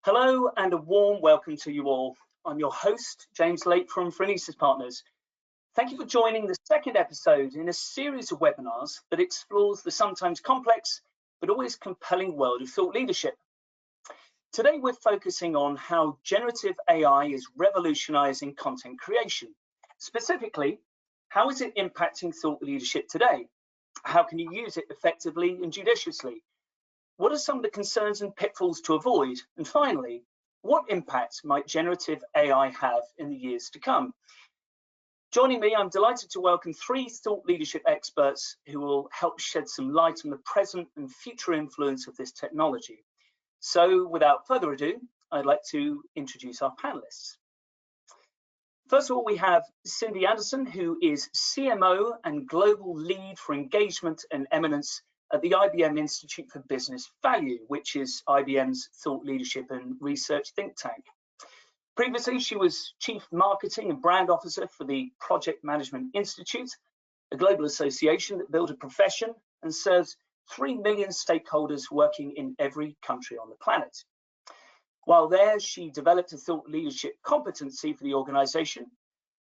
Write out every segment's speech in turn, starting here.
Hello and a warm welcome to you all. I'm your host, James Lake from Phronesis Partners. Thank you for joining the second episode in a series of webinars that explores the sometimes complex but always compelling world of thought leadership. Today we're focusing on how generative AI is revolutionizing content creation. Specifically, how is it impacting thought leadership today? How can you use it effectively and judiciously? What are some of the concerns and pitfalls to avoid? And finally, what impact might generative AI have in the years to come? Joining me, I'm delighted to welcome three thought leadership experts who will help shed some light on the present and future influence of this technology. So without further ado, I'd like to introduce our panelists. First of all, we have Cindy Anderson, who is CMO and Global Lead for Engagement and Eminence at the IBM Institute for Business Value, which is IBM's thought leadership and research think tank. Previously, she was Chief Marketing and Brand Officer for the Project Management Institute, a global association that built a profession and serves 3 million stakeholders working in every country on the planet. While there, she developed a thought leadership competency for the organization,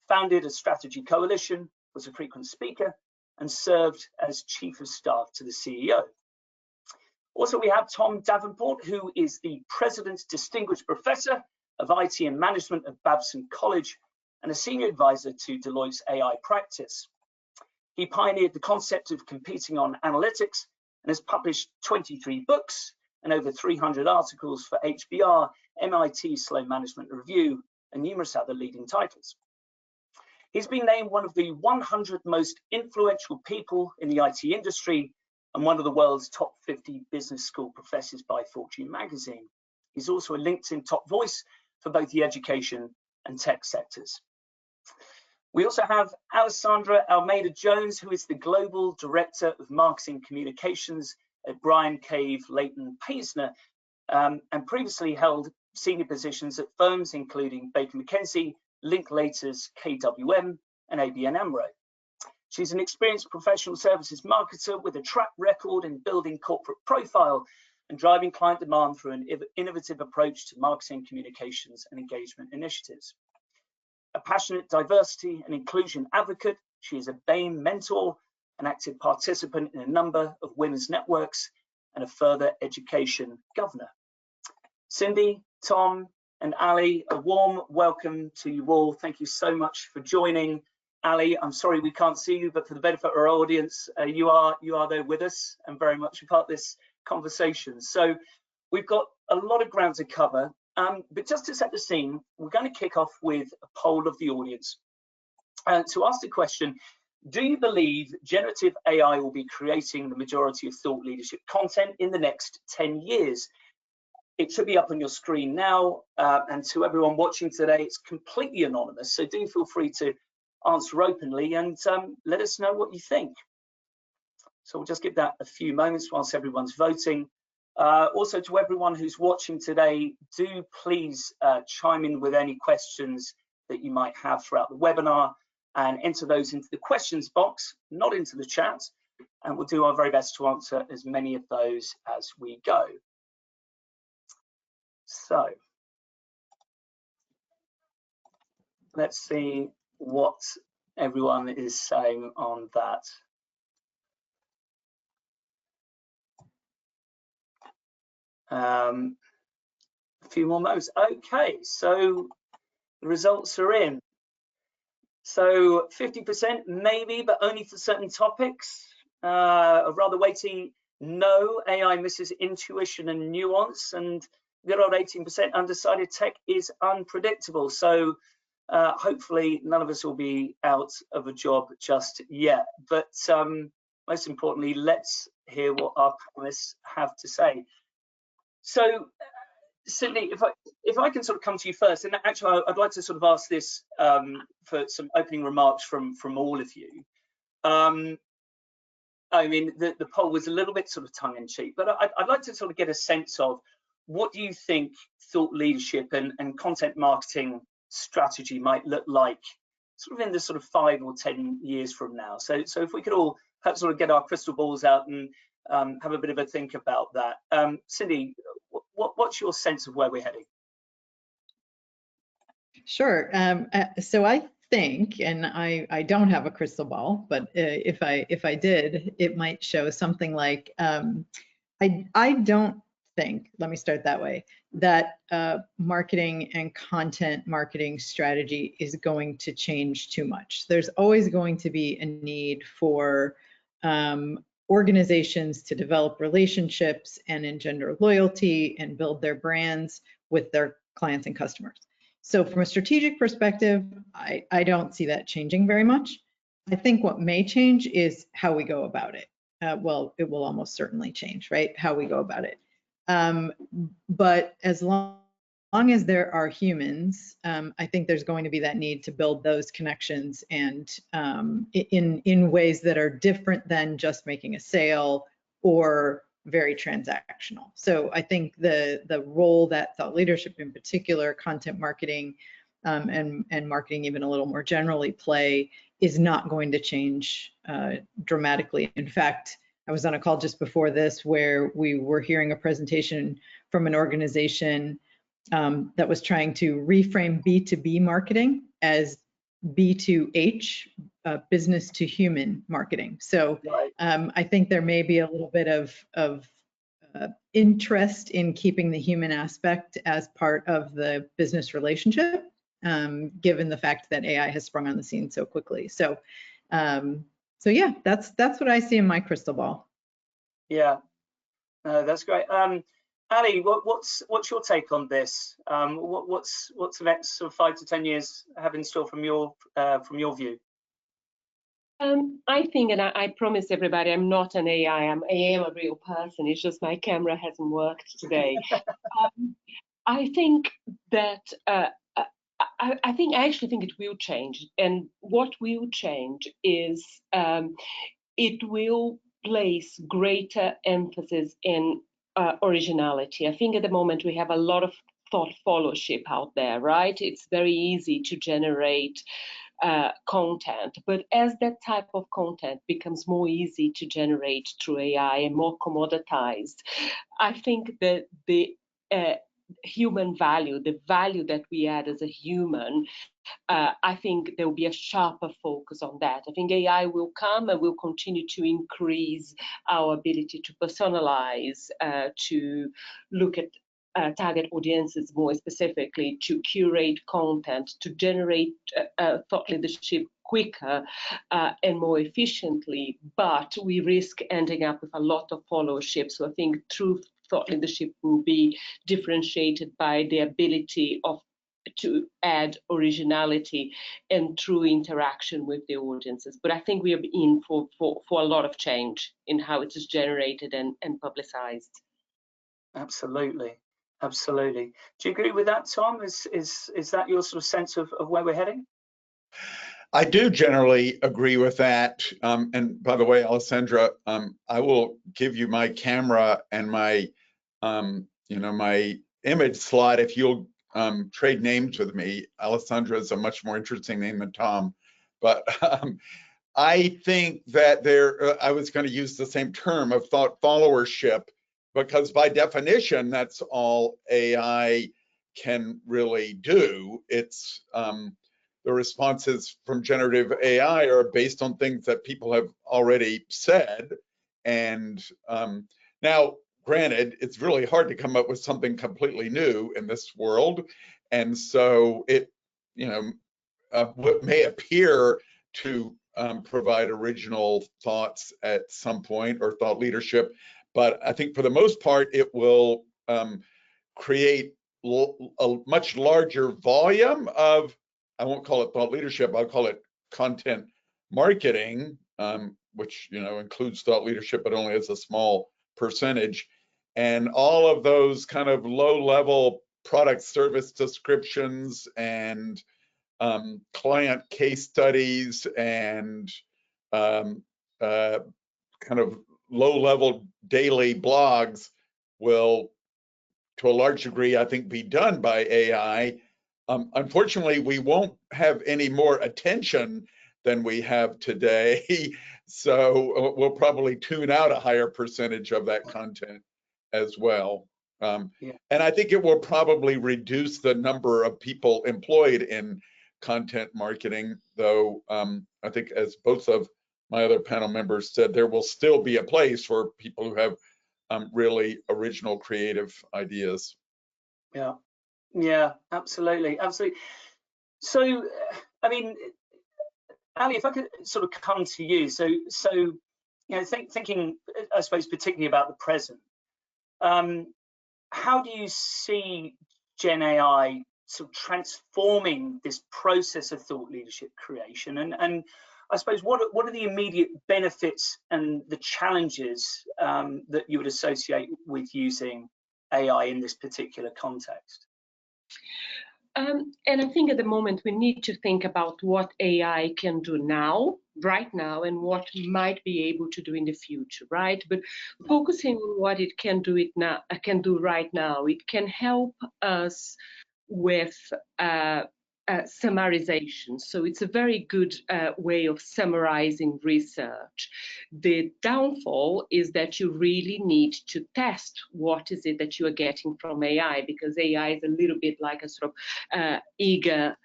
founded a strategy coalition, was a frequent speaker, and served as Chief of Staff to the CEO. Also, we have Tom Davenport, who is the President's Distinguished Professor of IT and Management at Babson College and a Senior Advisor to Deloitte's AI practice. He pioneered the concept of competing on analytics and has published 23 books and over 300 articles for HBR, MIT Sloan Management Review, and numerous other leading titles. He's been named one of the 100 most influential people in the IT industry and one of the world's top 50 business school professors by Fortune magazine. He's also a LinkedIn top voice for both the education and tech sectors. We also have Alessandra Almeida-Jones, who is the Global Director of Marketing Communications at Bryan Cave Leighton Paisner, and previously held senior positions at firms including Baker McKenzie, Linklaters, KWM, and ABN AMRO. She's an experienced professional services marketer with a track record in building corporate profile and driving client demand through an innovative approach to marketing, communications, and engagement initiatives. A passionate diversity and inclusion advocate, she is a BAME mentor, an active participant in a number of women's networks, and a further education governor. Cindy, Tom, and Ali, a warm welcome to you all. Thank you so much for joining. Ali, I'm sorry we can't see you, but for the benefit of our audience, you are there with us and very much a part of this conversation. So we've got a lot of ground to cover, but just to set the scene, we're going to kick off with a poll of the audience. To ask the question, do you believe generative AI will be creating the majority of thought leadership content in the next 10 years? It should be up on your screen now, and to everyone watching today, it's completely anonymous, so do feel free to answer openly and let us know what you think. So we'll just give that a few moments whilst everyone's voting. Also, to everyone who's watching today, do please chime in with any questions that you might have throughout the webinar and enter those into the questions box, not into the chat, and we'll do our very best to answer as many of those as we go. So let's see what everyone is saying on that. A few more moments. Okay, so the results are in. So 50% maybe, but only for certain topics. A rather weighty no, AI misses intuition and nuance, and good old 18% undecided tech is unpredictable. So hopefully none of us will be out of a job just yet. But most importantly, let's hear what our panelists have to say. So Cindy, if I can sort of come to you first, and actually I'd like to sort of ask this for some opening remarks from all of you. I mean, the poll was a little bit sort of tongue-in-cheek, but I'd like to sort of get a sense of what do you think thought leadership and content marketing strategy might look like sort of in the sort of 5 or 10 years from now. So if we could all perhaps sort of get our crystal balls out and have a bit of a think about that. Cindy, what what's your sense of where we're heading? Sure. So I think, and I don't have a crystal ball, but if I did, it might show something like I don't think, let me start that way, that marketing and content marketing strategy is going to change too much. There's always going to be a need for organizations to develop relationships and engender loyalty and build their brands with their clients and customers. So from a strategic perspective, I don't see that changing very much. I think what may change is how we go about it. Well, it will almost certainly change, right? How we go about it. But as long as there are humans, I think there's going to be that need to build those connections and in ways that are different than just making a sale or very transactional. So I think the role that thought leadership in particular, content marketing, and marketing even a little more generally play is not going to change dramatically. In fact, I was on a call just before this where we were hearing a presentation from an organization that was trying to reframe B2B marketing as B2H, business to human marketing. So I think there may be a little bit of interest in keeping the human aspect as part of the business relationship, given the fact that AI has sprung on the scene so quickly. So yeah, that's what I see in my crystal ball. Yeah, that's great. Ali, what's your take on this? What's the next sort of 5 to 10 years have in store from your view? I think, and I promise everybody, I'm not an AI. I am a real person. It's just my camera hasn't worked today. I think that I actually think it will change, and what will change is it will place greater emphasis in originality. I think at the moment we have a lot of thought followership out there, right? It's very easy to generate content, but as that type of content becomes more easy to generate through AI and more commoditized, I think that the human value, the value that we add as a human, I think there will be a sharper focus on that. I think AI will come and will continue to increase our ability to personalize, to look at target audiences more specifically, to curate content, to generate thought leadership quicker and more efficiently, but we risk ending up with a lot of followership. So I think true thought leadership will be differentiated by the ability to add originality and true interaction with the audiences. But I think we are in for a lot of change in how it is generated and publicized. Absolutely. Absolutely. Do you agree with that, Tom? Is that your sort of sense of where we're heading? I do generally agree with that. And by the way, Alessandra, I will give you my camera and my, my image slot if you'll trade names with me. Alessandra is a much more interesting name than Tom, but I think that I was going to use the same term of thought followership, because by definition, that's all AI can really do. It's the responses from generative AI are based on things that people have already said. And now, granted, it's really hard to come up with something completely new in this world. And so it, what may appear to provide original thoughts at some point or thought leadership, but I think for the most part, it will create a much larger volume of, I won't call it thought leadership, I'll call it content marketing, which includes thought leadership, but only as a small percentage. And all of those kind of low-level product service descriptions and client case studies and kind of low-level daily blogs will, to a large degree, I think, be done by AI. Unfortunately, we won't have any more attention than we have today, so we'll probably tune out a higher percentage of that content as well. And I think it will probably reduce the number of people employed in content marketing, though I think, as both of my other panel members said, there will still be a place for people who have really original creative ideas. Yeah, absolutely. So, I mean, Ali, if I could sort of come to you, so you know, thinking, I suppose, particularly about the present, how do you see Gen AI sort of transforming this process of thought leadership creation? And I suppose, what are the immediate benefits and the challenges that you would associate with using AI in this particular context? And I think at the moment we need to think about what AI can do now, right now, and what might be able to do in the future, right? But focusing on what it can do right now, it can help us with summarization. So it's a very good way of summarizing research. The downfall is that you really need to test what is it that you are getting from AI, because AI is a little bit like a sort of eager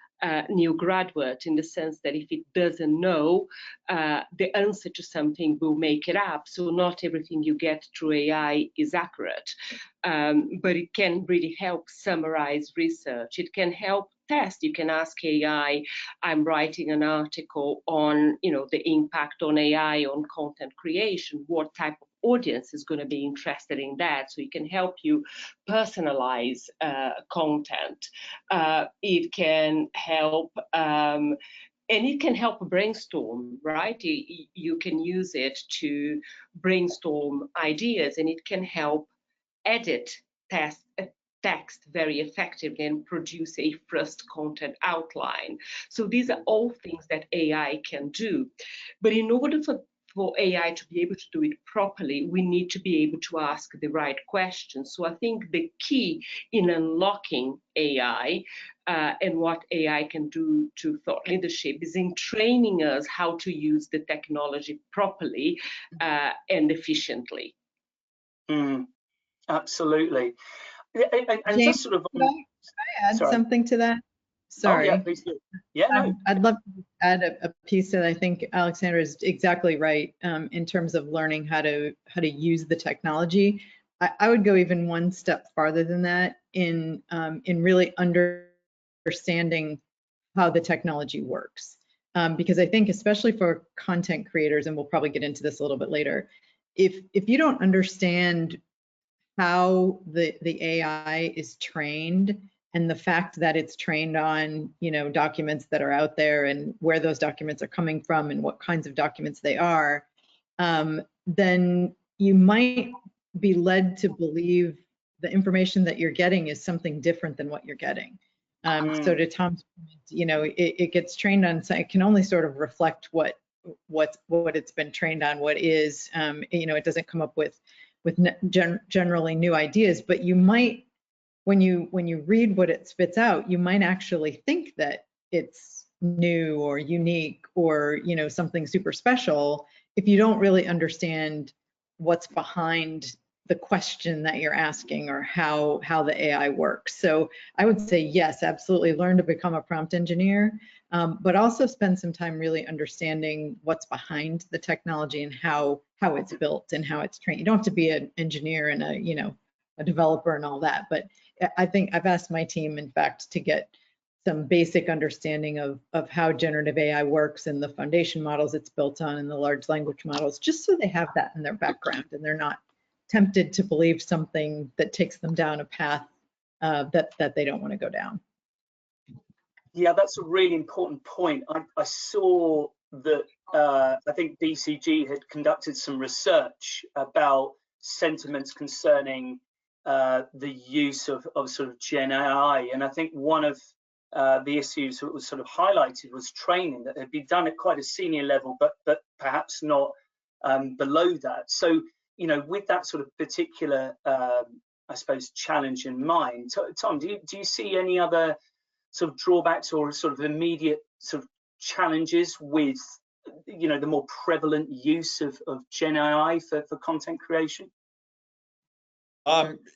new graduate, in the sense that if it doesn't know the answer to something, will make it up. So not everything you get through AI is accurate, but it can really help summarize research. It can help test. You can ask AI, I'm writing an article on, you know, the impact on AI on content creation. What type of audience is going to be interested in that? So it can help you personalize content. It can help, and it can help brainstorm, right? You can use it to brainstorm ideas, and it can help edit text very effectively and produce a first content outline. So these are all things that AI can do. But in order for AI to be able to do it properly, we need to be able to ask the right questions. So I think the key in unlocking AI and what AI can do to thought leadership is in training us how to use the technology properly and efficiently. Absolutely. And James, just sort of, could I add sorry. something to that? Sorry. Oh, yeah, please do. Yeah, no. I'd love to add a piece that I think Alexandra is exactly right in terms of learning how to use the technology. I would go even one step farther than that in really understanding how the technology works. Because I think, especially for content creators, and we'll probably get into this a little bit later, if you don't understand how the AI is trained, and the fact that it's trained on, you know, documents that are out there, and where those documents are coming from, and what kinds of documents they are, then you might be led to believe the information that you're getting is something different than what you're getting. So to Tom's point, you know, it gets trained on, so it can only sort of reflect what it's been trained on, what is, you know, it doesn't come up with generally new ideas, but you might, when you read what it spits out, you might actually think that it's new or unique or, you know, something super special, if you don't really understand what's behind the question that you're asking, or how the AI works. So I would say, yes, absolutely, learn to become a prompt engineer, but also spend some time really understanding what's behind the technology and how it's built and how it's trained. You don't have to be an engineer and a developer and all that, but I think I've asked my team, in fact, to get some basic understanding of how generative AI works and the foundation models it's built on and the large language models, just so they have that in their background and they're not tempted to believe something that takes them down a path that they don't want to go down. Yeah, that's a really important point. I saw that I think BCG had conducted some research about sentiments concerning the use of sort of Gen AI, and I think one of the issues that was sort of highlighted was training that had been done at quite a senior level, but perhaps not below that. So, you know, with that sort of particular, I suppose, challenge in mind, Tom, do you see any other sort of drawbacks or sort of immediate sort of challenges with, you know, the more prevalent use of Gen AI for content creation?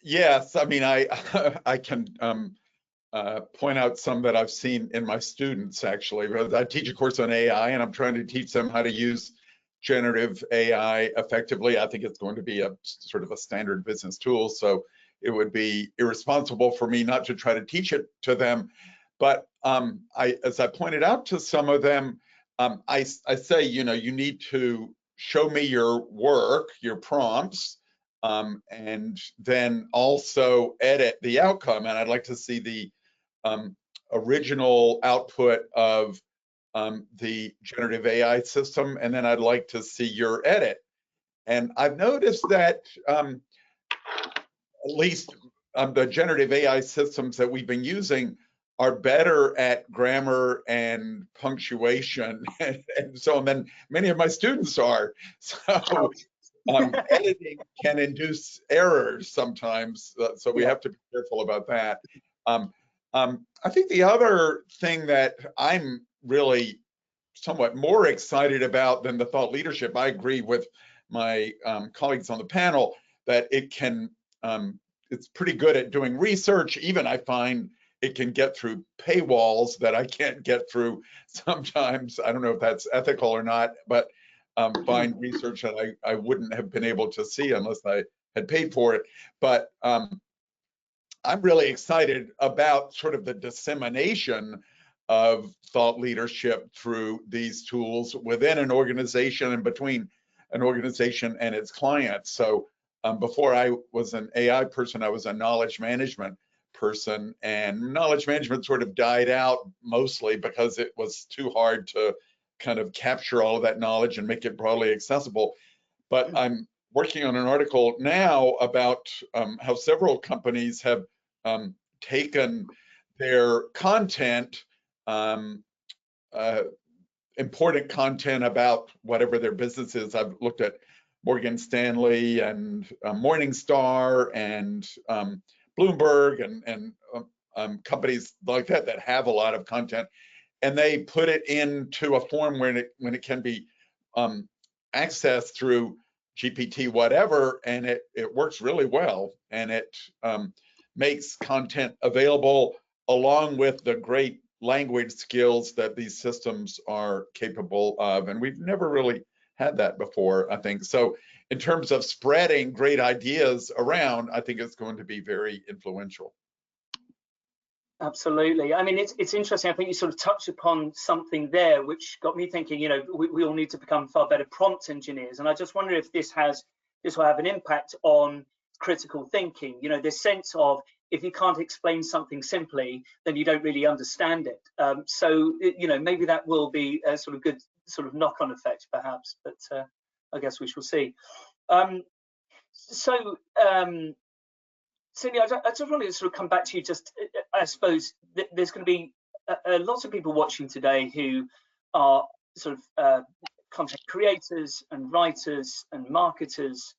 Yes, I mean, I can point out some that I've seen in my students, actually. I teach a course on AI, and I'm trying to teach them how to use generative AI effectively. I think it's going to be a sort of a standard business tool, so it would be irresponsible for me not to try to teach it to them. But as I pointed out to some of them, I say, you know, you need to show me your work, your prompts, and then also edit the outcome. And I'd like to see the original output of the generative AI system, and then I'd like to see your edit. And I've noticed that at least the generative AI systems that we've been using are better at grammar and punctuation and so on than many of my students are. So editing can induce errors sometimes, so we have to be careful about that. I think the other thing that I'm really somewhat more excited about than the thought leadership, I agree with my colleagues on the panel that it can, it's pretty good at doing research. Even I find it can get through paywalls that I can't get through sometimes. I don't know if that's ethical or not, but find research that I wouldn't have been able to see unless I had paid for it. But I'm really excited about sort of the dissemination of thought leadership through these tools within an organization and between an organization and its clients. So before I was an AI person, I was a knowledge management person, and knowledge management sort of died out mostly because it was too hard to kind of capture all of that knowledge and make it broadly accessible. But I'm working on an article now about how several companies have taken their content, important content about whatever their business is. I've looked at Morgan Stanley and Morningstar and Bloomberg and companies like that that have a lot of content, and they put it into a form when it can be accessed through GPT whatever, and it works really well, and it makes content available along with the great language skills that these systems are capable of, and we've never really had that before, I think. So in terms of spreading great ideas around, I think it's going to be very influential. Absolutely. I mean, it's interesting. I think you sort of touched upon something there, which got me thinking, you know, we all need to become far better prompt engineers. And I just wonder if this will have an impact on critical thinking. You know, this sense of if you can't explain something simply, then you don't really understand it. So, you know, maybe that will be a sort of good sort of knock-on effect, perhaps. But I guess we shall see. Cindy, I just wanted to sort of come back to you. Just, I suppose there's going to be a lot of people watching today who are sort of content creators and writers and marketers,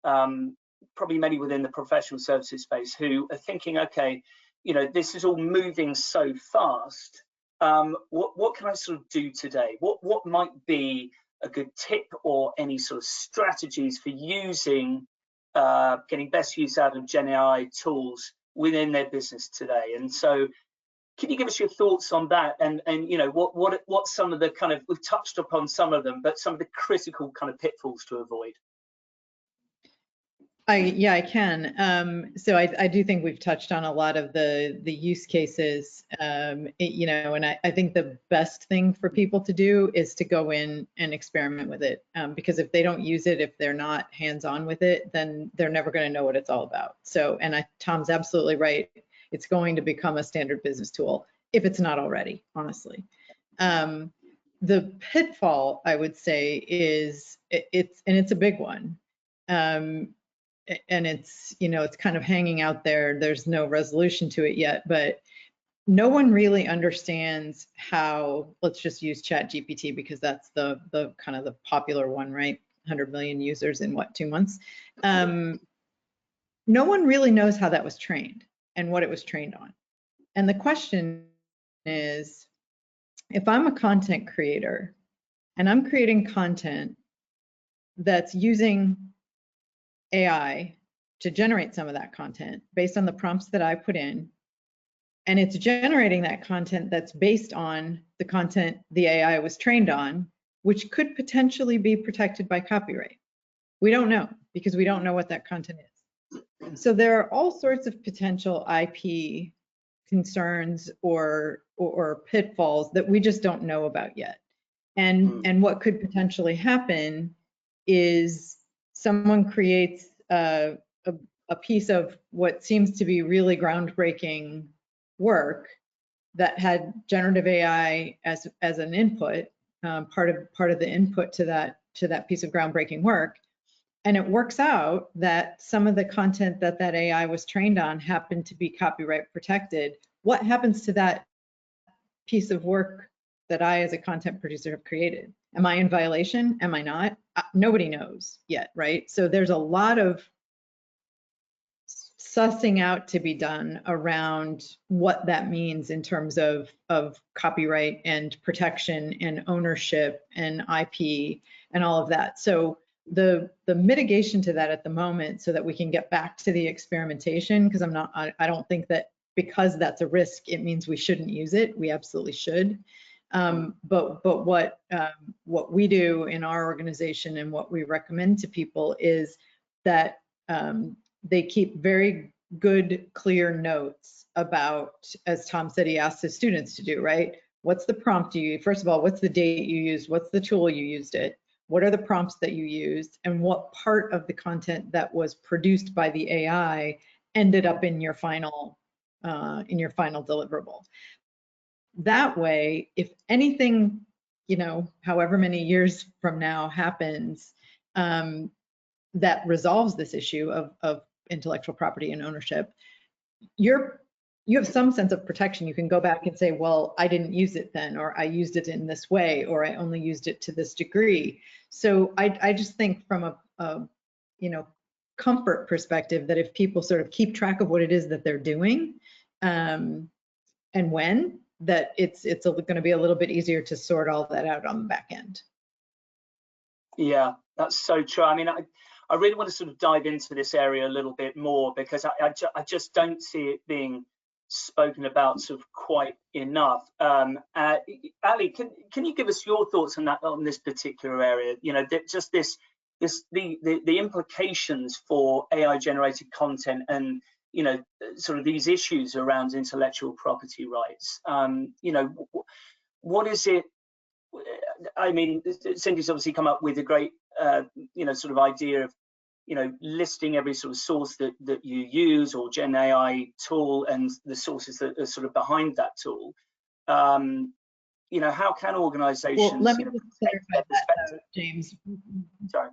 probably many within the professional services space, who are thinking, okay, you know, this is all moving so fast. What can I sort of do today? What might be a good tip or any sort of strategies for using getting best use out of Gen AI tools within their business today? And so can you give us your thoughts on that, and you know, what some of the kind of, we've touched upon some of them, but some of the critical kind of pitfalls to avoid? Yeah, I can. So I do think we've touched on a lot of the use cases, you know, and I think the best thing for people to do is to go in and experiment with it, because if they don't use it, if they're not hands-on with it, then they're never going to know what it's all about. So, and Tom's absolutely right. It's going to become a standard business tool if it's not already, honestly. The pitfall, I would say, is it's a big one. And it's, you know, it's kind of hanging out there. There's no resolution to it yet, but no one really understands how, let's just use ChatGPT because that's the kind of the popular one, right? 100 million users in what, 2 months? No one really knows how that was trained and what it was trained on. And the question is, if I'm a content creator and I'm creating content that's using AI to generate some of that content based on the prompts that I put in. And it's generating that content that's based on the content the AI was trained on, which could potentially be protected by copyright. We don't know, because we don't know what that content is. So there are all sorts of potential IP concerns or pitfalls that we just don't know about yet. And what could potentially happen is someone creates a piece of what seems to be really groundbreaking work that had generative AI as an input, part of the input to that piece of groundbreaking work. And it works out that some of the content that AI was trained on happened to be copyright protected. What happens to that piece of work that I, as a content producer, have created? Am I in violation? Am I not? Nobody knows yet, right? So there's a lot of sussing out to be done around what that means in terms of copyright and protection and ownership and IP and all of that. So the mitigation to that at the moment, so that we can get back to the experimentation, because I don't think that because that's a risk, it means we shouldn't use it. We absolutely should. But what we do in our organization and what we recommend to people is that they keep very good, clear notes about, as Tom said, he asked his students to do, right? What's the prompt you use? First of all, what's the date you used? What's the tool you used it? What are the prompts that you used? And what part of the content that was produced by the AI ended up in your final deliverable? That way, if anything, however many years from now happens, that resolves this issue of intellectual property and ownership, you have some sense of protection. You can go back and say, well, I didn't use it then, or I used it in this way, or I only used it to this degree. So I just think from a comfort perspective, that if people sort of keep track of what it is that they're doing, and when, that it's going to be a little bit easier to sort all that out on the back end. Yeah, that's so true. I mean, I really want to sort of dive into this area a little bit more, because I just don't see it being spoken about sort of quite enough. Ali, can you give us your thoughts on this particular area? Just the implications for AI generated content, and sort of these issues around intellectual property rights. What is it? I mean, Cindy's obviously come up with a great sort of idea of listing every sort of source that you use, or Gen AI tool, and the sources that are sort of behind that tool. How can organizations? Well, let me just clarify that, James. Sorry.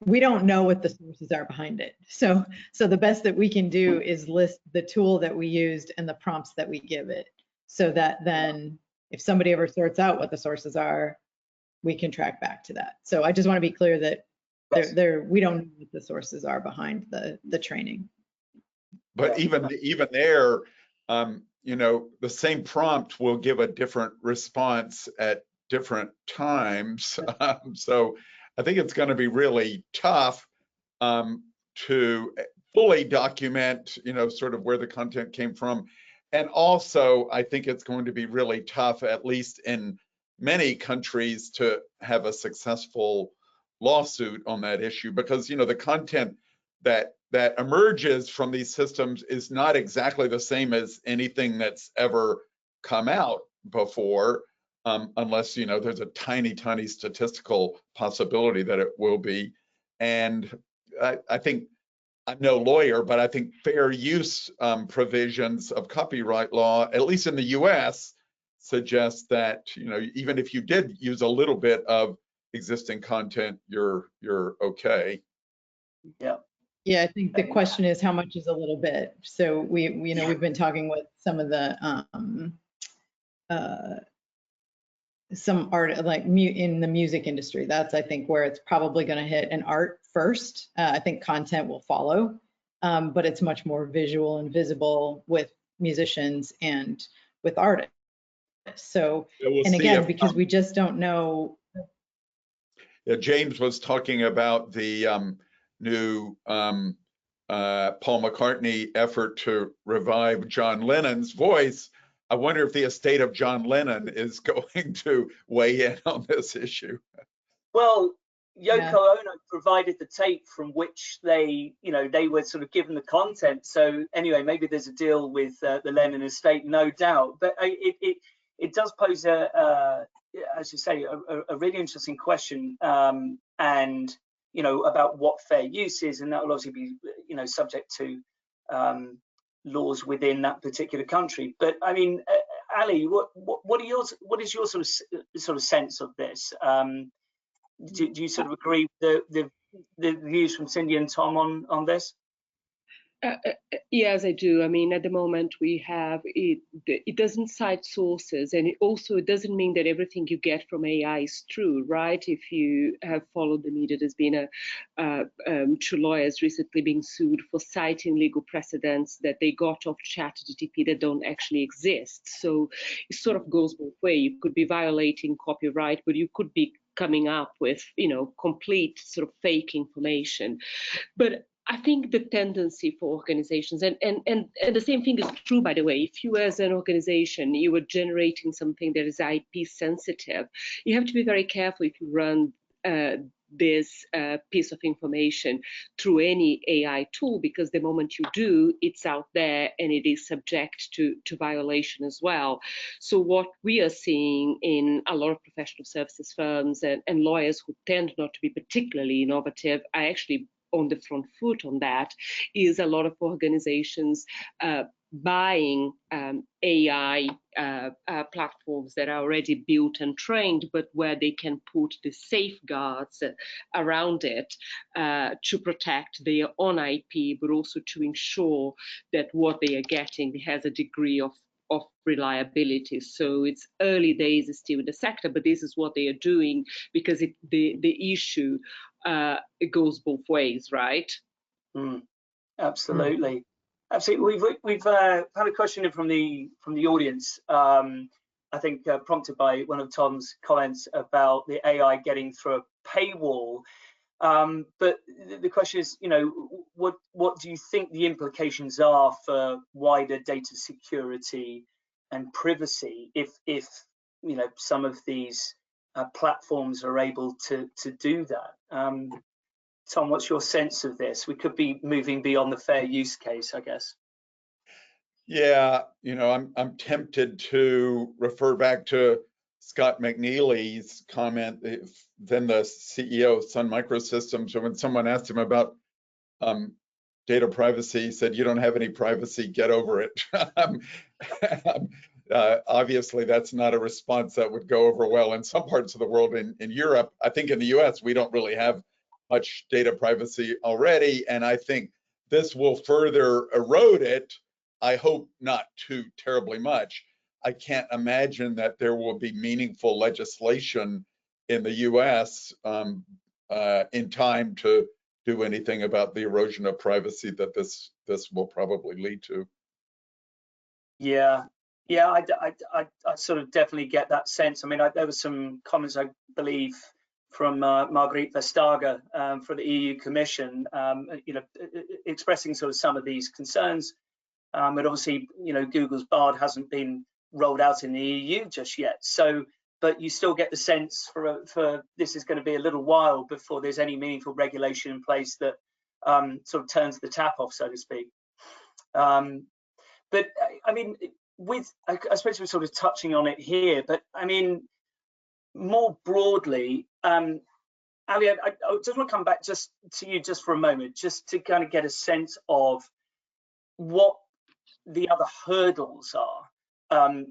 We don't know what the sources are behind it. So the best that we can do is list the tool that we used and the prompts that we give it, so that then if somebody ever sorts out what the sources are, we can track back to that. So I just want to be clear that we don't know what the sources are behind the training. But even there, the same prompt will give a different response at different times. So I think it's going to be really tough to fully document, sort of where the content came from. And also, I think it's going to be really tough, at least in many countries, to have a successful lawsuit on that issue, because the content that emerges from these systems is not exactly the same as anything that's ever come out before, unless there's a tiny statistical possibility that it will be. And I think, I'm no lawyer, but I think fair use provisions of copyright law, at least in the US, suggest that even if you did use a little bit of existing content, you're okay. Yeah, I think the question is, how much is a little bit? So we've been talking with some of the some art, like in the music industry. That's, I think, where it's probably going to hit an art first. I think content will follow, but it's much more visual and visible with musicians and with artists. So, and again, because we just don't know. Yeah, James was talking about the new Paul McCartney effort to revive John Lennon's voice, I wonder if the estate of John Lennon is going to weigh in on this issue. Well, Yoko Yeah. Ono provided the tape from which they were sort of given the content. So anyway, maybe there's a deal with the Lennon estate, no doubt. But it does pose as you say, a really interesting question, and about what fair use is, and that will obviously be subject to laws within that particular country. But I mean, Ali, what is your sort of sense of this? Do you sort of agree with the views from Cindy and Tom on this? Yes, I do. I mean, at the moment we have it. It doesn't cite sources, and it doesn't mean that everything you get from AI is true, right? If you have followed the media, there's been two lawyers recently being sued for citing legal precedents that they got off ChatGPT that don't actually exist. So it sort of goes both ways. You could be violating copyright, but you could be coming up with, complete sort of fake information. But I think the tendency for organizations, and the same thing is true, by the way, if you as an organization, you are generating something that is IP sensitive, you have to be very careful if you run this piece of information through any AI tool, because the moment you do, it's out there and it is subject to violation as well. So what we are seeing in a lot of professional services firms and lawyers who tend not to be particularly innovative are actually on the front foot on that, is a lot of organizations buying AI platforms that are already built and trained, but where they can put the safeguards around it to protect their own IP, but also to ensure that what they are getting has a degree of reliability. So it's early days still in the sector, but this is what they are doing, because the issue it goes both ways, right? Absolutely. Absolutely. We've had a question from the audience. I think prompted by one of Tom's comments about the AI getting through a paywall. But the question is, what do you think the implications are for wider data security and privacy if some of these platforms are able to do that? Tom, what's your sense of this? We could be moving beyond the fair use case, I guess. Yeah, I'm tempted to refer back to Scott McNealy's comment, then the CEO of Sun Microsystems, when someone asked him about data privacy, he said, "You don't have any privacy, get over it." Obviously, that's not a response that would go over well in some parts of the world. In Europe, I think in the US, we don't really have much data privacy already, and I think this will further erode it. I hope not too terribly much. I can't imagine that there will be meaningful legislation in the US in time to do anything about the erosion of privacy that this will probably lead to. Yeah, I sort of definitely get that sense. I mean, there were some comments, I believe, from Margrethe Vestager for the EU Commission, expressing sort of some of these concerns. But obviously, Google's Bard hasn't been rolled out in the EU just yet. So, but you still get the sense for this is going to be a little while before there's any meaningful regulation in place that sort of turns the tap off, so to speak. But I mean, I suppose we're sort of touching on it here, but I mean, more broadly, Ali, I just want to come back just to you just for a moment, just to kind of get a sense of what the other hurdles are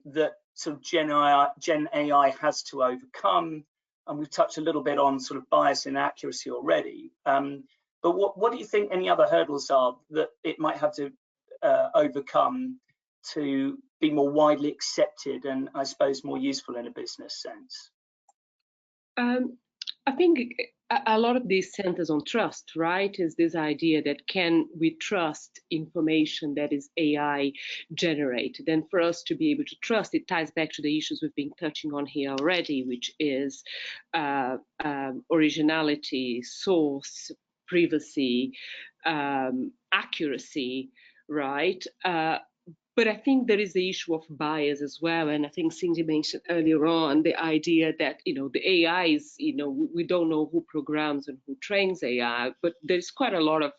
that sort of Gen AI has to overcome. And we've touched a little bit on sort of bias and accuracy already. But what do you think any other hurdles are that it might have to overcome to be more widely accepted and, I suppose, more useful in a business sense? I think a lot of this centers on trust, right? Is this idea that can we trust information that is AI generated? And for us to be able to trust, it ties back to the issues we've been touching on here already, which is originality, source, privacy, accuracy, right? But I think there is the issue of bias as well. And I think Cindy mentioned earlier on the idea that, the AI is, we don't know who programs and who trains AI, but there's quite a lot of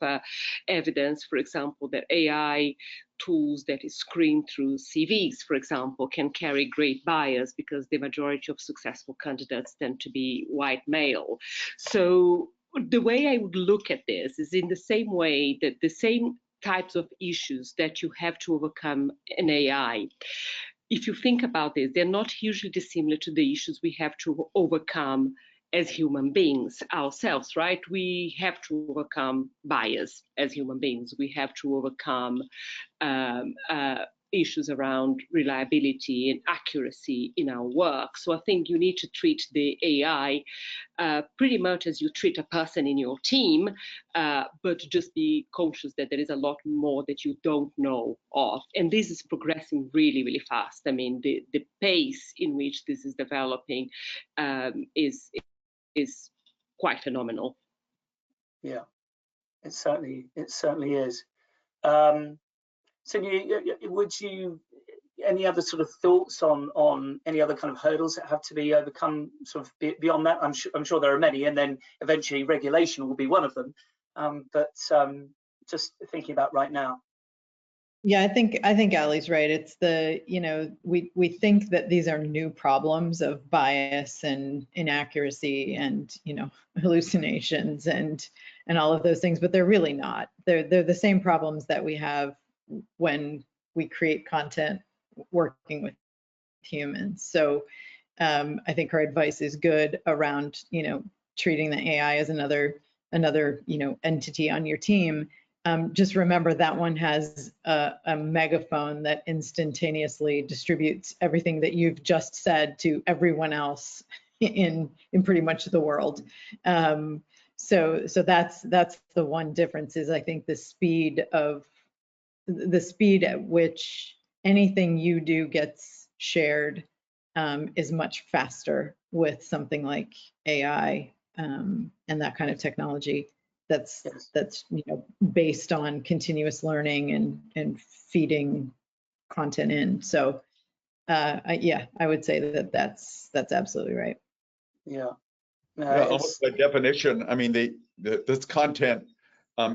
evidence, for example, that AI tools that is screened through CVs, for example, can carry great bias because the majority of successful candidates tend to be white male. So the way I would look at this is in the same way that the same types of issues that you have to overcome in AI. If you think about this, they're not hugely dissimilar to the issues we have to overcome as human beings ourselves, right? We have to overcome bias as human beings. We have to overcome issues around reliability and accuracy in our work. So I think you need to treat the AI pretty much as you treat a person in your team, but just be conscious that there is a lot more that you don't know of. And this is progressing really, really fast. I mean, the pace in which this is developing is quite phenomenal. Yeah, it certainly is. So would you, any other sort of thoughts on any other kind of hurdles that have to be overcome sort of beyond that? I'm sure there are many, and then eventually regulation will be one of them. But just thinking about right now. Yeah, I think Ali's right. It's the, we think that these are new problems of bias and inaccuracy and, hallucinations and all of those things, but they're really not. They're the same problems that we have when we create content working with humans. So I think her advice is good around, treating the AI as another, entity on your team. Just remember that one has a megaphone that instantaneously distributes everything that you've just said to everyone else in pretty much the world. So that's the one difference, is I think the speed at which anything you do gets shared is much faster with something like AI and that kind of technology that's based on continuous learning and feeding content in. So I would say that's absolutely right. Yeah. Almost by definition, I mean, this content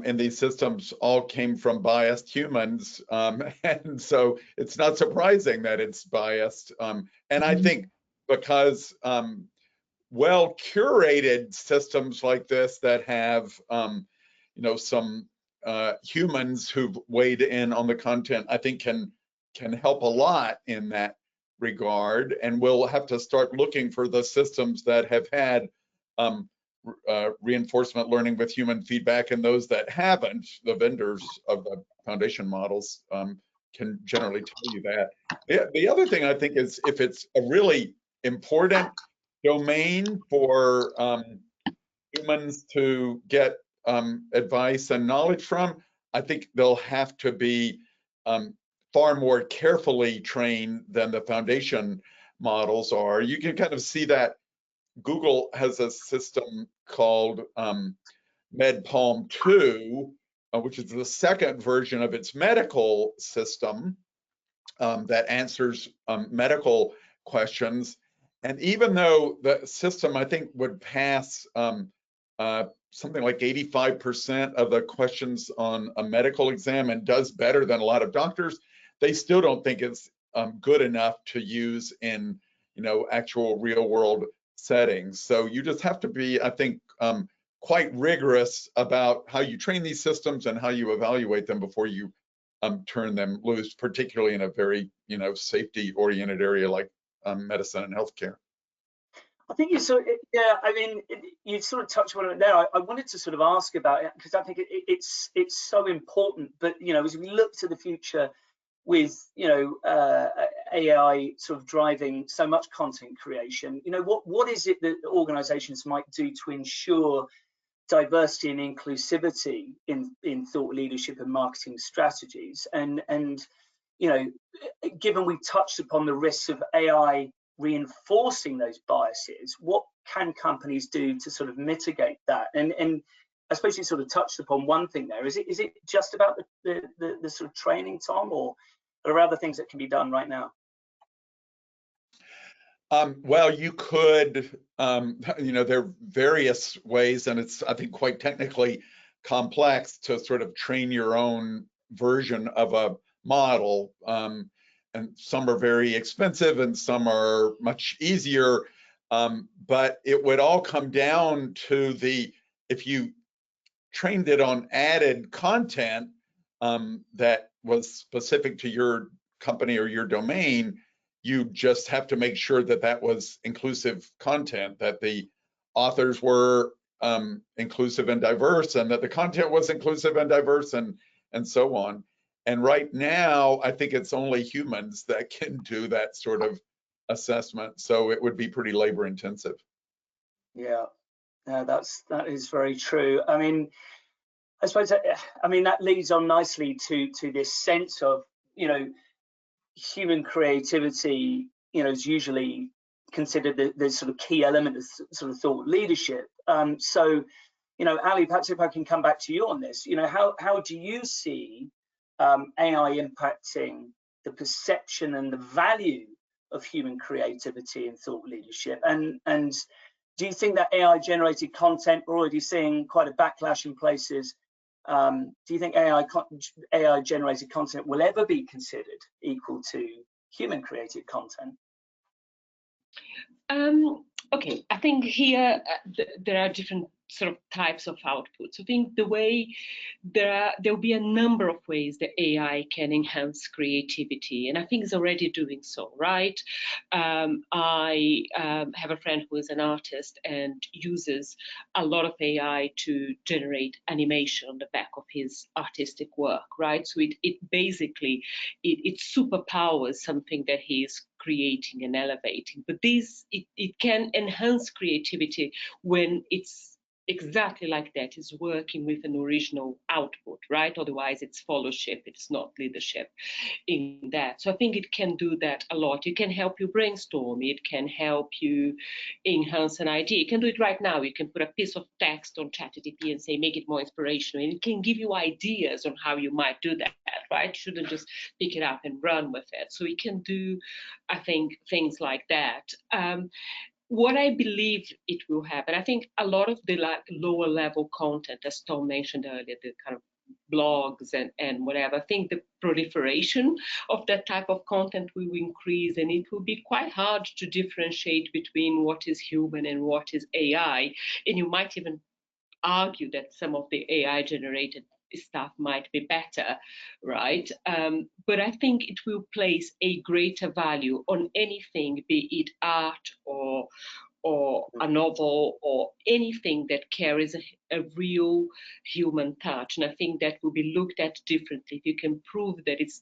in these systems all came from biased humans, and so it's not surprising that it's biased. And I think because well curated systems like this that have some humans who've weighed in on the content, I think can help a lot in that regard. And we'll have to start looking for the systems that have had reinforcement learning with human feedback, and those that haven't, the vendors of the foundation models can generally tell you that. The other thing I think is, if it's a really important domain for humans to get advice and knowledge from, I think they'll have to be far more carefully trained than the foundation models are. You can kind of see that Google has a system called MedPalm 2, which is the second version of its medical system that answers medical questions. And even though the system, I think, would pass something like 85% of the questions on a medical exam and does better than a lot of doctors, they still don't think it's good enough to use in actual real world settings. So you just have to be, I think, quite rigorous about how you train these systems and how you evaluate them before you turn them loose, particularly in a very safety-oriented area like medicine and healthcare. I think you sort of, yeah, I mean, you sort of touched on it there. I wanted to sort of ask about it because I think it's so important. But as we look to the future with AI sort of driving so much content creation, what is it that organizations might do to ensure diversity and inclusivity in thought leadership and marketing strategies? And given we touched upon the risks of AI reinforcing those biases, what can companies do to sort of mitigate that? And I suppose you sort of touched upon one thing there. Is it just about the sort of training, Tom, or are there other things that can be done right now? Well, you could, there are various ways, and it's, I think, quite technically complex to sort of train your own version of a model. And some are very expensive and some are much easier. But it would all come down to if you trained it on added content that was specific to your company or your domain, you just have to make sure that that was inclusive content, that the authors were inclusive and diverse, and that the content was inclusive and diverse, and so on. And right now, I think it's only humans that can do that sort of assessment, so it would be pretty labor intensive. Yeah, that is very true. I mean, I suppose that leads on nicely to this sense of, human creativity, is usually considered the sort of key element of sort of thought leadership. So, Ali, perhaps if I can come back to you on this, how do you see AI impacting the perception and the value of human creativity and thought leadership? And do you think that AI generated content, we're already seeing quite a backlash in places? Do you think AI generated content will ever be considered equal to human created content? Okay, I think here there are different sort of types of outputs. I think the way there'll be a number of ways that AI can enhance creativity, and I think it's already doing so, right? I have a friend who is an artist and uses a lot of AI to generate animation on the back of his artistic work, right? So it basically superpowers something that he's creating and elevating. But it can enhance creativity when it's exactly like that, is working with an original output, right? Otherwise it's followership, it's not leadership in that. So I think it can do that a lot. It can help you brainstorm, it can help you enhance an idea. It can do it right now. You can put a piece of text on ChatGPT and say, make it more inspirational, and it can give you ideas on how you might do that, right? You shouldn't just pick it up and run with it. So it can do, I think, things like that. What I believe it will happen, I think a lot of the lower level content, as Tom mentioned earlier, the kind of blogs and whatever, I think the proliferation of that type of content will increase, and it will be quite hard to differentiate between what is human and what is AI. And you might even argue that some of the AI generated stuff might be better, right? But I think it will place a greater value on anything, be it art or a novel or anything that carries a real human touch. And I think that will be looked at differently. If you can prove that it's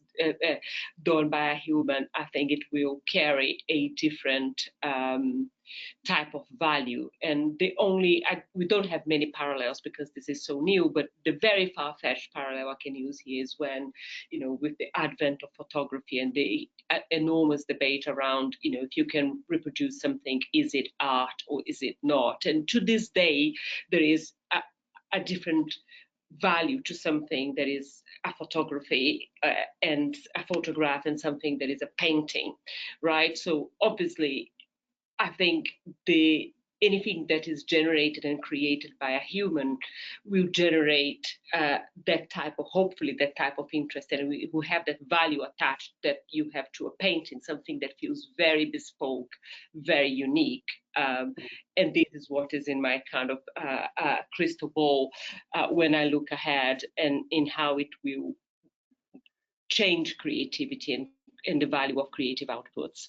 done by a human, I think it will carry a different type of value. And we don't have many parallels because this is so new, but the very far-fetched parallel I can use here is when, with the advent of photography and the enormous debate around, if you can reproduce something, is it art or is it not? And to this day, there is a different value to something that is a photography and a photograph and something that is a painting, right? So obviously, I think anything that is generated and created by a human will generate hopefully that type of interest, and we will have that value attached that you have to a painting, something that feels very bespoke, very unique. And this is what is in my kind of crystal ball when I look ahead and in how it will change creativity and the value of creative outputs.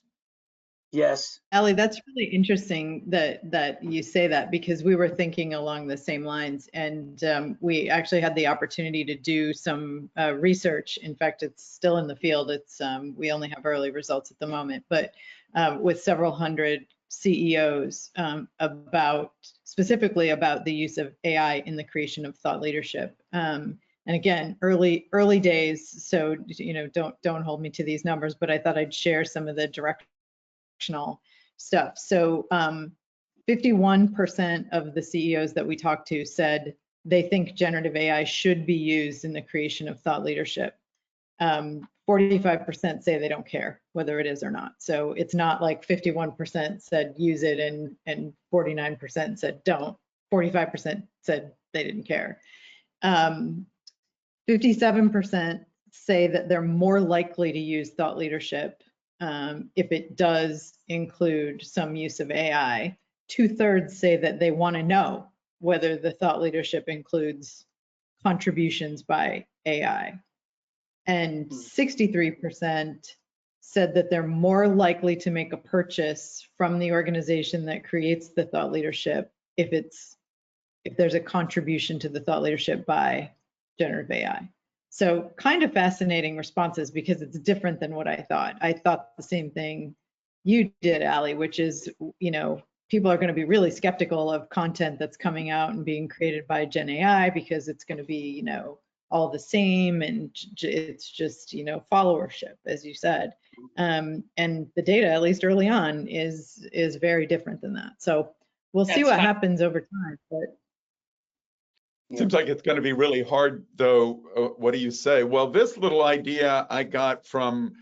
Yes. Ali, that's really interesting that you say that, because we were thinking along the same lines, and we actually had the opportunity to do some research. In fact, it's still in the field. We only have early results at the moment, but with several hundred CEOs specifically about the use of AI in the creation of thought leadership. And again, early days, so don't hold me to these numbers, but I thought I'd share some of the directional stuff. So 51% of the CEOs that we talked to said they think generative AI should be used in the creation of thought leadership. 45% say they don't care whether it is or not. So it's not like 51% said use it and 49% said don't. 45% said they didn't care. 57% say that they're more likely to use thought leadership if it does include some use of AI. 2/3 say that they want to know whether the thought leadership includes contributions by AI. And 63% said that they're more likely to make a purchase from the organization that creates the thought leadership if there's a contribution to the thought leadership by generative AI. So kind of fascinating responses because it's different than what I thought. I thought the same thing you did, Ali, which is, people are going to be really skeptical of content that's coming out and being created by Gen AI because it's going to be, all the same and it's just, followership, as you said. And the data, at least early on, is very different than that. So we'll see what happens over time. But seems like it's going to be really hard, though. What do you say? Well, this little idea I got from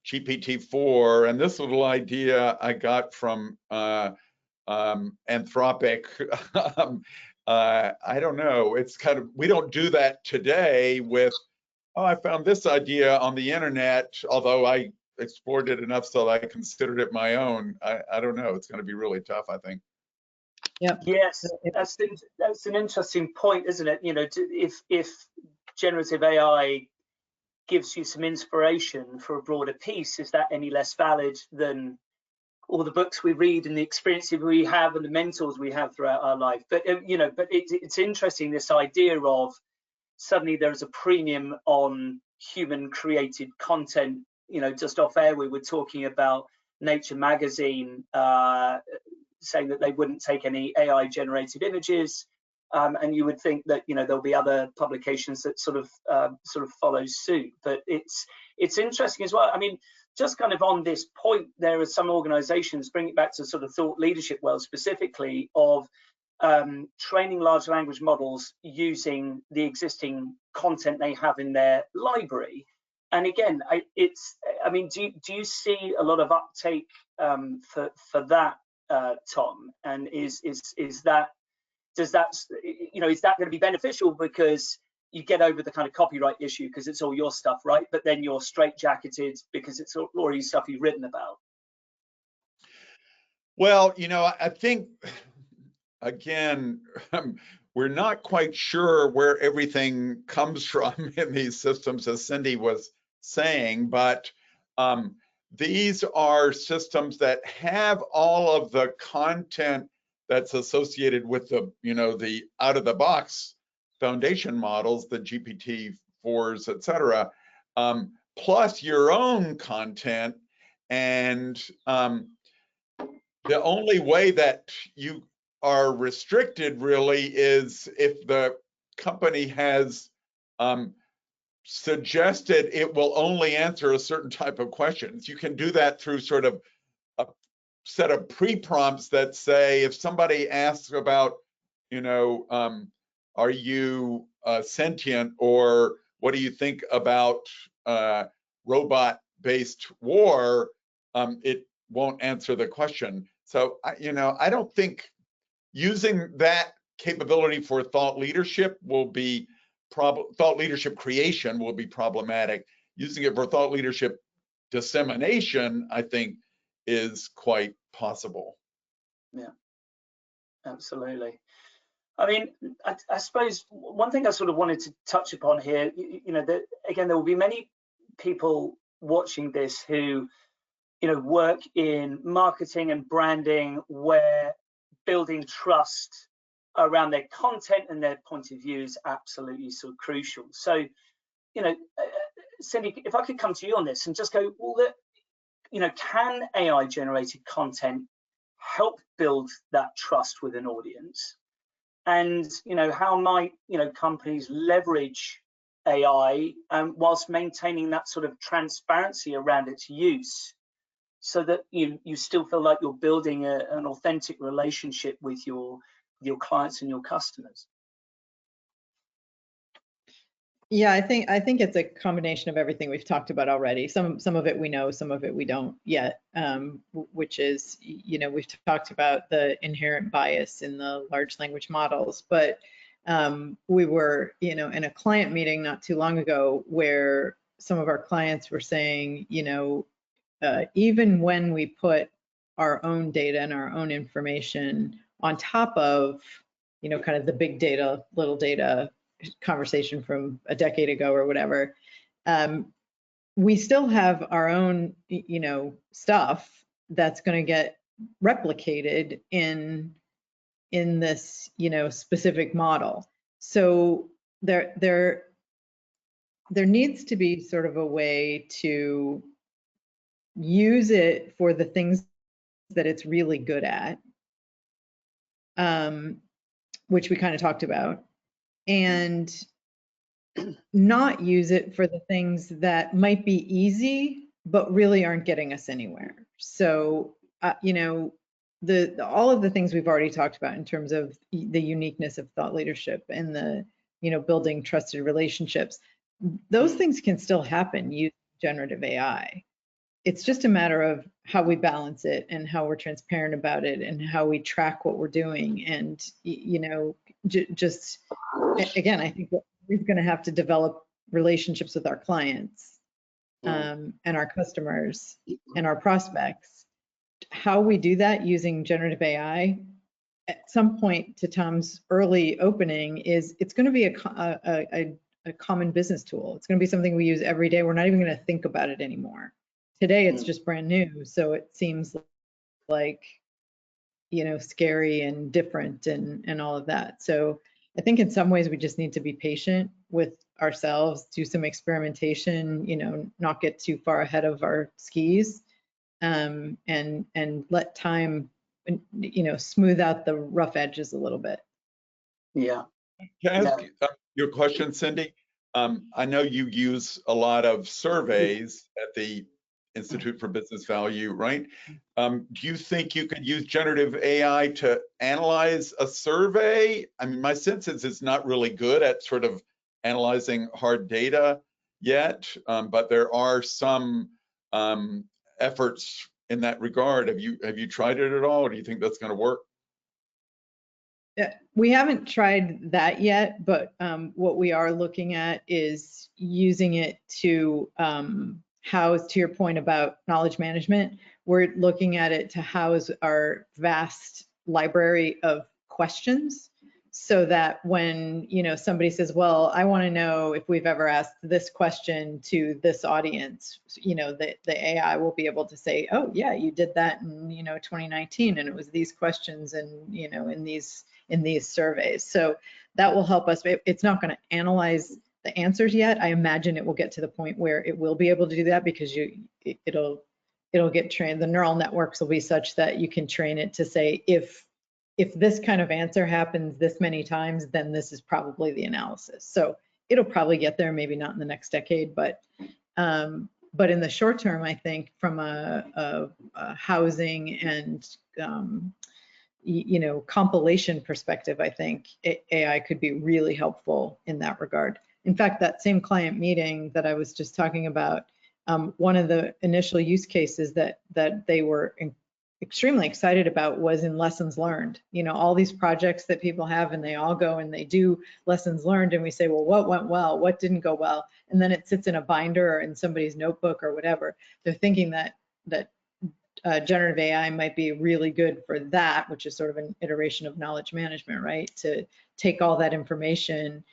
GPT-4, and this little idea I got from Anthropic. I don't know. It's kind of, we don't do that today with, oh, I found this idea on the internet, although I explored it enough so that I considered it my own. I don't know. It's going to be really tough, I think. Yep. Yes, that's an interesting point, isn't it? If generative AI gives you some inspiration for a broader piece, is that any less valid than all the books we read and the experiences we have and the mentors we have throughout our life? But it's interesting, this idea of suddenly there's a premium on human created content. Just off air we were talking about Nature magazine saying that they wouldn't take any AI generated images, and you would think that there'll be other publications that sort of follow suit. But it's interesting as well. I mean, just kind of on this point, there are some organizations, bring it back to sort of thought leadership world specifically, of training large language models using the existing content they have in their library. And again, do you see a lot of uptake for that, Tom? And is that going to be beneficial because you get over the kind of copyright issue because it's all your stuff, right? But then you're straitjacketed because it's already stuff you've written about. Well, I think, again, we're not quite sure where everything comes from in these systems, as Cindy was saying, but these are systems that have all of the content that's associated with the out-of-the-box foundation models, the GPT-4s, et cetera, plus your own content. And the only way that you are restricted really is if the company has suggested it will only answer a certain type of questions. You can do that through sort of a set of pre-prompts that say, if somebody asks about, are you sentient, or what do you think about robot-based war, it won't answer the question. So, I don't think using that capability for thought leadership thought leadership creation will be problematic. Using it for thought leadership dissemination, I think, is quite possible. Yeah, absolutely. I mean, I suppose one thing I sort of wanted to touch upon here, that again, there will be many people watching this who, work in marketing and branding, where building trust around their content and their point of view is absolutely sort of crucial. So, Cindy, if I could come to you on this and just go, well, can AI generated content help build that trust with an audience? And how might companies leverage AI whilst maintaining that sort of transparency around its use, so that you still feel like you're building an authentic relationship with your clients and your customers? Yeah, I think it's a combination of everything we've talked about already. Some of it we know, some of it we don't yet. Which is, we've talked about the inherent bias in the large language models, but we were, in a client meeting not too long ago where some of our clients were saying, even when we put our own data and our own information on top of, kind of the big data, little data conversation from a decade ago or whatever, we still have our own, stuff that's going to get replicated in this, specific model. So there needs to be sort of a way to use it for the things that it's really good at, which we kind of talked about, and not use it for the things that might be easy but really aren't getting us anywhere. So all of the things we've already talked about in terms of the uniqueness of thought leadership and the building trusted relationships, those things can still happen using generative AI. It's just a matter of how we balance it and how we're transparent about it and how we track what we're doing. And, just, again, I think we're going to have to develop relationships with our clients and our customers and our prospects. How we do that using generative AI, at some point, to Tom's early opening, is it's going to be a common business tool. It's going to be something we use every day. We're not even going to think about it anymore. Today, it's just brand new, so it seems like, scary and different and all of that. So I think in some ways we just need to be patient with ourselves, do some experimentation, not get too far ahead of our skis, and let time, smooth out the rough edges a little bit. Yeah. Can I ask your question, Cindy? I know you use a lot of surveys at the Institute for Business Value, right? Do you think you could use generative AI to analyze a survey? I mean, my sense is it's not really good at sort of analyzing hard data yet, but there are some efforts in that regard. Have you tried it at all, or do you think that's going to work? We haven't tried that yet, but what we are looking at is using it to house, to your point about knowledge management, we're looking at it to house our vast library of questions, so that when somebody says, well, I want to know if we've ever asked this question to this audience, the AI will be able to say, oh yeah, you did that in 2019, and it was these questions and in these surveys. So that will help us. It's not going to analyze the answers yet. I imagine it will get to the point where it will be able to do that, because it'll get trained. The neural networks will be such that you can train it to say, if this kind of answer happens this many times, then this is probably the analysis. So it'll probably get there, maybe not in the next decade, but in the short term, I think from a housing and compilation perspective, I think AI could be really helpful in that regard. In fact, that same client meeting that I was just talking about, one of the initial use cases that they were extremely excited about was in lessons learned. All these projects that people have, and they all go and they do lessons learned, and we say, well, what went well, what didn't go well, and then it sits in a binder or in somebody's notebook or whatever. They're thinking that generative AI might be really good for that, which is sort of an iteration of knowledge management, right? To take all that information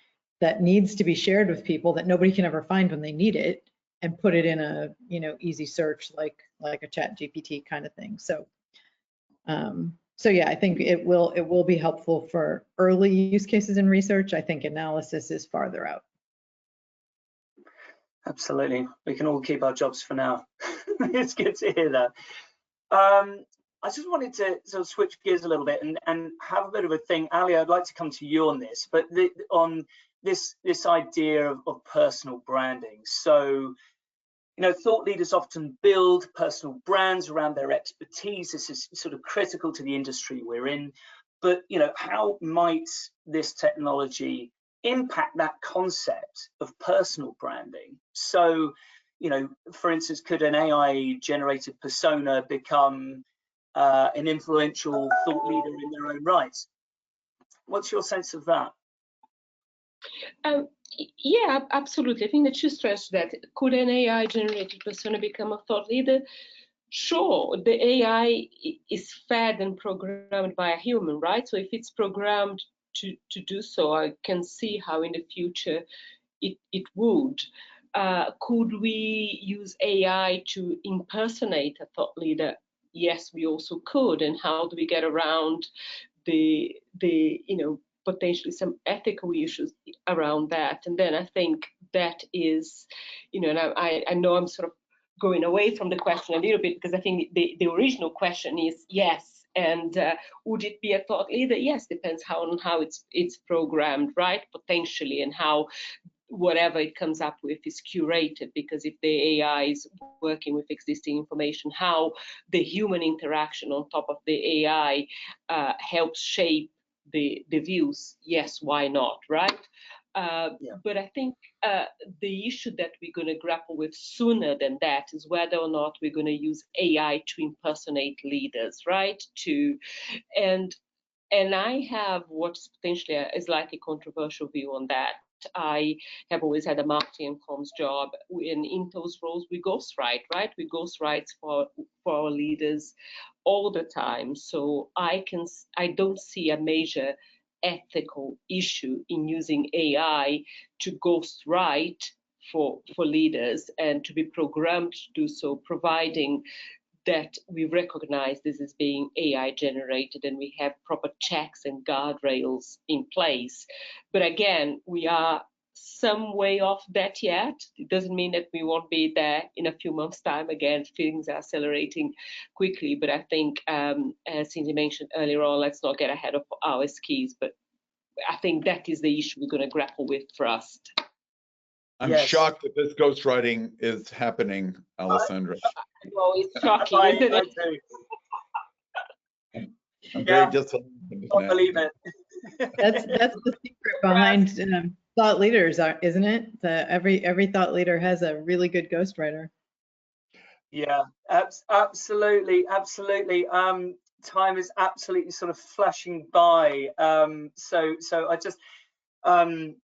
that needs to be shared with people that nobody can ever find when they need it, and put it in a easy search like a chat GPT kind of thing. So yeah, I think it will be helpful for early use cases in research. I think analysis is farther out. Absolutely. We can all keep our jobs for now. It's good to hear that. I just wanted to sort of switch gears a little bit and have a bit of a thing. Ali, I'd like to come to you on this, but on this idea of personal branding. So, thought leaders often build personal brands around their expertise. This is sort of critical to the industry we're in. But, how might this technology impact that concept of personal branding? So, you know, for instance, could an AI generated persona become an influential thought leader in their own right? What's your sense of that? Yeah, absolutely. I think that you stressed that. Could an AI generated persona become a thought leader? Sure, the AI is fed and programmed by a human, right? So if it's programmed to do so, I can see how in the future it would. Could we use AI to impersonate a thought leader? Yes, we also could. And how do we get around the you know, potentially some ethical issues around that? And then I think that is, you know, and I know I'm sort of going away from the question a little bit, because I think the original question is yes. And would it be a thought leader? Yes, depends on how it's programmed, right? Potentially, and how whatever it comes up with is curated, because if the AI is working with existing information, how the human interaction on top of the AI helps shape the views, yes, why not, right? But I think the issue that we're going to grapple with sooner than that is whether or not we're going to use AI to impersonate leaders, right? And I have what's potentially a slightly controversial view on that. I have always had a marketing and comms job, and in those roles we ghostwrite, right? We ghostwrite for our leaders all the time. So I don't see a major ethical issue in using AI to ghostwrite for leaders and to be programmed to do so, providing that we recognize this as being AI generated and we have proper checks and guardrails in place. But again, we are some way off that yet. It doesn't mean that we won't be there in a few months' time. Again, things are accelerating quickly, but I think, as Cindy mentioned earlier on, let's not get ahead of our skis. But I think that is the issue we're going to grapple with first. I'm shocked that this ghostwriting is happening, Alessandra. Well, it's shocking, isn't it? I'm very disappointed. I believe it. That's the secret behind thought leaders, isn't it? Every thought leader has a really good ghostwriter. Yeah, absolutely. Time is absolutely sort of flashing by. So I just, I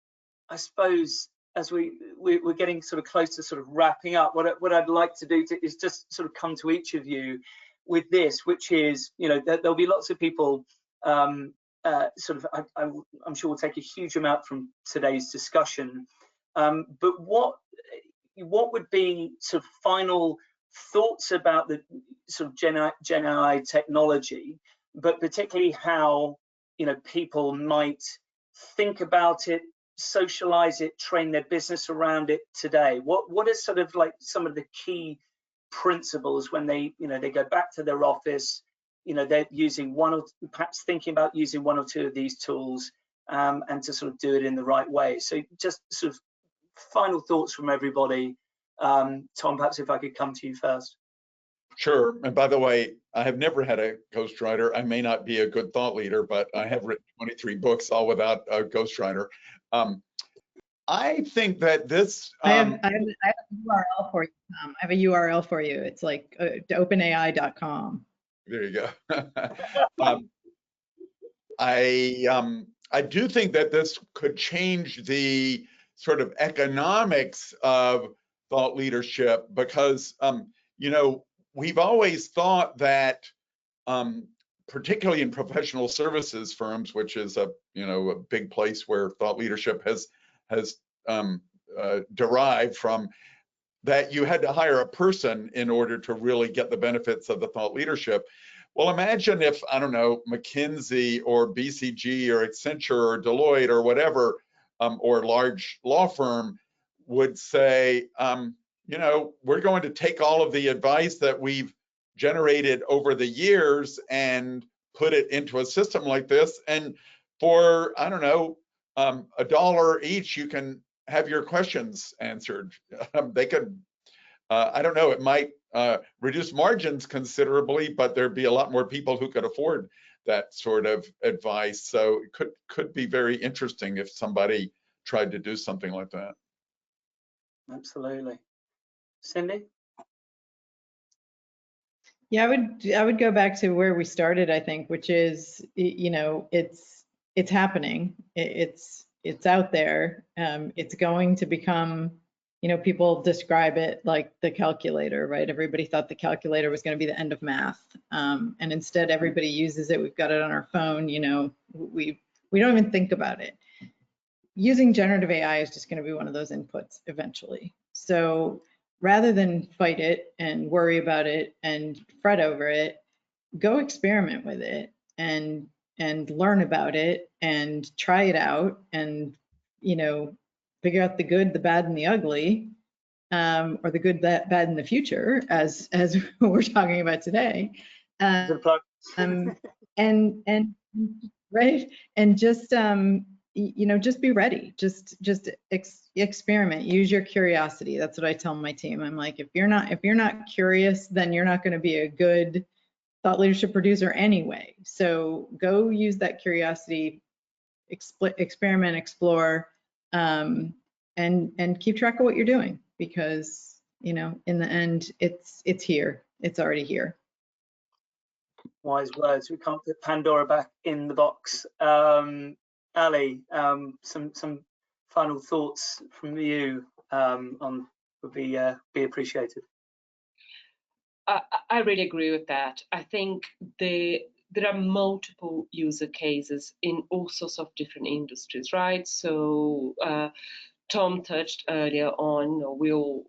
suppose, as we're getting sort of close to sort of wrapping up, what I'd like to do is just sort of come to each of you with this, which is, you know, there'll be lots of people sort of, I'm sure we'll take a huge amount from today's discussion, but what would be sort of final thoughts about the sort of Gen AI technology, but particularly how, you know, people might think about it, socialize it, train their business around it today? What is sort of like some of the key principles when they, you know, they go back to their office, you know, they're using one or perhaps thinking about using one or two of these tools, and to sort of do it in the right way? So just sort of final thoughts from everybody. Tom, perhaps if I could come to you first. Sure. And by the way, I have never had a ghostwriter. I may not be a good thought leader, but I have written 23 books all without a ghostwriter. I think that this. I have a URL for you, Tom. I have a URL for you. It's like openai.com. There you go. I do think that this could change the sort of economics of thought leadership, because you know, we've always thought that, particularly in professional services firms, which is a big place where thought leadership has derived from, that you had to hire a person in order to really get the benefits of the thought leadership. Well, imagine if, I don't know, McKinsey or BCG or Accenture or Deloitte or whatever, or large law firm would say, you know, we're going to take all of the advice that we've generated over the years and put it into a system like this. And for, I don't know, $1 each, you can have your questions answered. They could, I don't know, it might reduce margins considerably, but there'd be a lot more people who could afford that sort of advice. So it could be very interesting if somebody tried to do something like that. Absolutely. Cindy? Yeah, I would go back to where we started, I think, which is, you know, it's happening. It's out there. It's going to become, you know, people describe it like the calculator, right? Everybody thought the calculator was going to be the end of math. And instead everybody uses it. We've got it on our phone, you know, we don't even think about it. Using generative AI is just going to be one of those inputs eventually. So rather than fight it and worry about it and fret over it, go experiment with it and learn about it and try it out and, you know, figure out the good, the bad, and the ugly, or the good, bad, and the future, as we're talking about today. And right, and just you know, just be ready. Just experiment. Use your curiosity. That's what I tell my team. I'm like, if you're not curious, then you're not going to be a good thought leadership producer anyway. So go use that curiosity, experiment, explore, and keep track of what you're doing, because, you know, in the end, it's here. It's already here. Wise words. We can't put Pandora back in the box. Ali, some final thoughts from you on would be appreciated. I really agree with that. I think there are multiple user cases in all sorts of different industries, right? So Tom touched earlier on,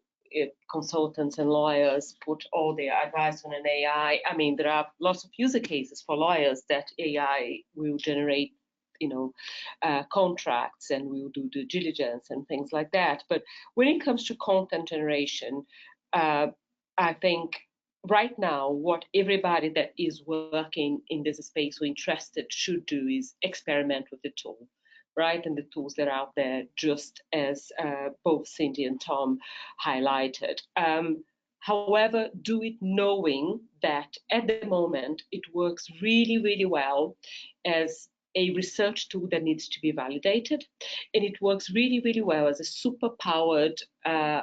consultants and lawyers put all their advice on an AI. I mean, there are lots of user cases for lawyers that AI will generate, you know, contracts, and we'll do due diligence and things like that. But when it comes to content generation, I think right now what everybody that is working in this space or interested should do is experiment with the tool, right? And the tools that are out there, just as both Cindy and Tom highlighted. However, do it knowing that at the moment it works really, really well as a research tool that needs to be validated, and it works really, really well as a super powered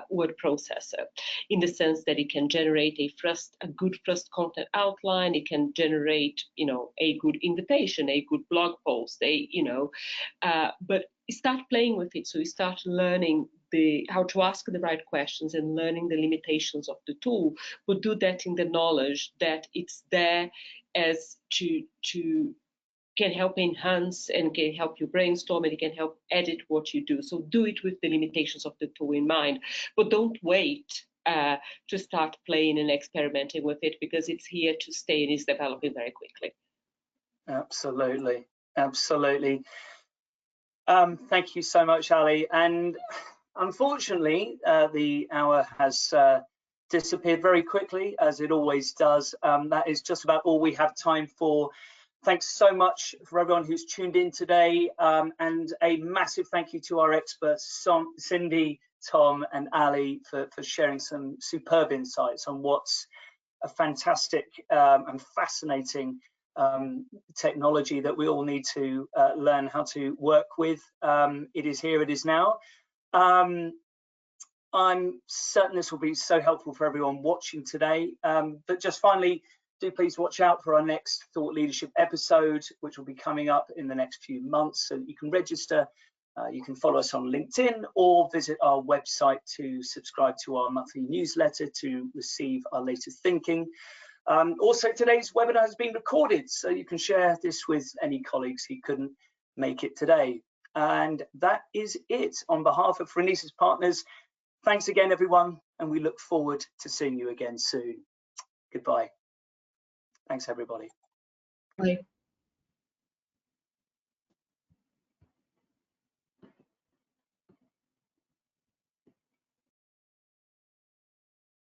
word processor, in the sense that it can generate a good first content outline. It can generate, you know, a good invitation, a good blog post, but start playing with it. So you start learning how to ask the right questions and learning the limitations of the tool, but do that in the knowledge that it's there as to can help enhance and can help you brainstorm, and it can help edit what you do. So do it with the limitations of the tool in mind, but don't wait to start playing and experimenting with it, because it's here to stay and is developing very quickly. Absolutely, absolutely. Thank you so much, Ali. And unfortunately, the hour has disappeared very quickly, as it always does. That is just about all we have time for. Thanks so much for everyone who's tuned in today, and a massive thank you to our experts, Cindy, Tom, and Ali, for sharing some superb insights on what's a fantastic and fascinating technology that we all need to learn how to work with. It is here, it is now. I'm certain this will be so helpful for everyone watching today. But just finally, do please watch out for our next Thought Leadership episode, which will be coming up in the next few months. So you can register, you can follow us on LinkedIn, or visit our website to subscribe to our monthly newsletter to receive our latest thinking. Also, today's webinar has been recorded, so you can share this with any colleagues who couldn't make it today. And that is it. On behalf of Renesas Partners, thanks again, everyone, and we look forward to seeing you again soon. Goodbye. Thanks, everybody. Bye.